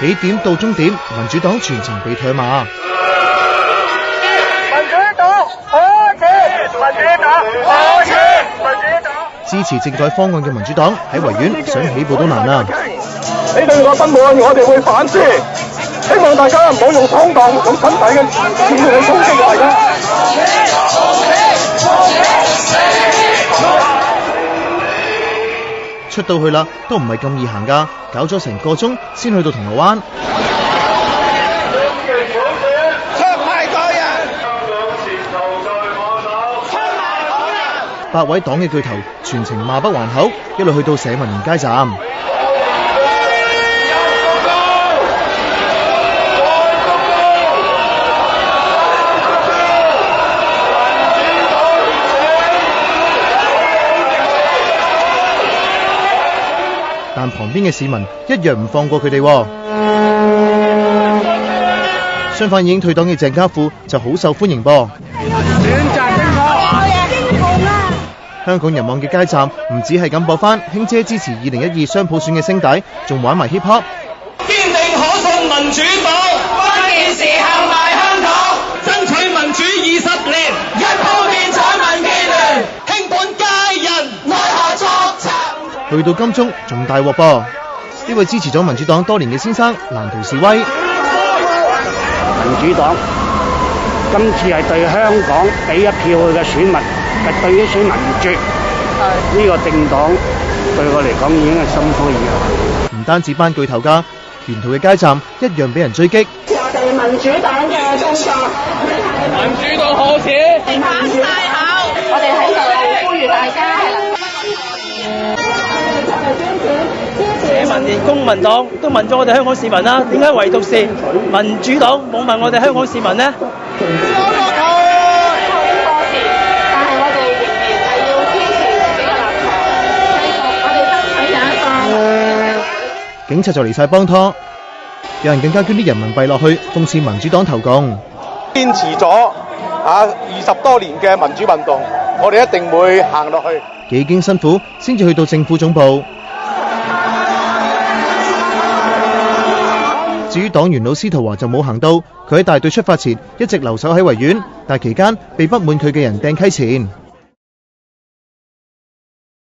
起點到終點，民主黨全程被唾罵。民主黨可耻！民主黨可耻！民主黨支持政改方案嘅民主黨喺維園想起步都難啊！你對我不滿，我哋會反思。希望大家唔好用空檔、用身體嘅言語去攻擊大家。出到去啦，都唔係咁易行㗎，搞咗成個鐘先去到銅鑼灣。8位黨嘅巨頭全程罵不還口，一路去到社民連街站。但旁邊嘅市民一樣唔放過佢哋。相反，已經退黨嘅鄭家富就好受歡迎噃。香港人望嘅街站唔止係咁播翻卿姐支持2012雙普選嘅聲帶，仲玩埋 hip hop。堅定可信民主黨，關鍵時候賣香港，爭取民主20年，一鋪變彩民建聯，興本佳人奈何作賊。去到金鐘仲大鑊噃，呢位支持咗民主黨多年嘅先生難逃示威。民主黨今次係對香港俾一票佢嘅選民，係對於選民唔絕。呢個政黨對我嚟講已經係心灰意冷。唔單止班巨頭㗎，沿途嘅街站一樣俾人追擊。我哋民主黨嘅工作，民主黨可恥，反晒口。我哋喺度呼籲大家社民連、公民黨都問咗我哋香港市民啦，點解唯獨是民主黨冇問我哋香港市民呢？警察就嚟晒幫拖，有人更加捐啲人民幣落去諷刺民主黨投共。堅持咗20多年嘅民主運動，我哋一定會行落去。幾經辛苦先至去到政府總部。至於黨員老司徒華就冇行到，佢喺大隊出發前一直留守喺維園，但期間被不滿佢嘅人掟溪錢。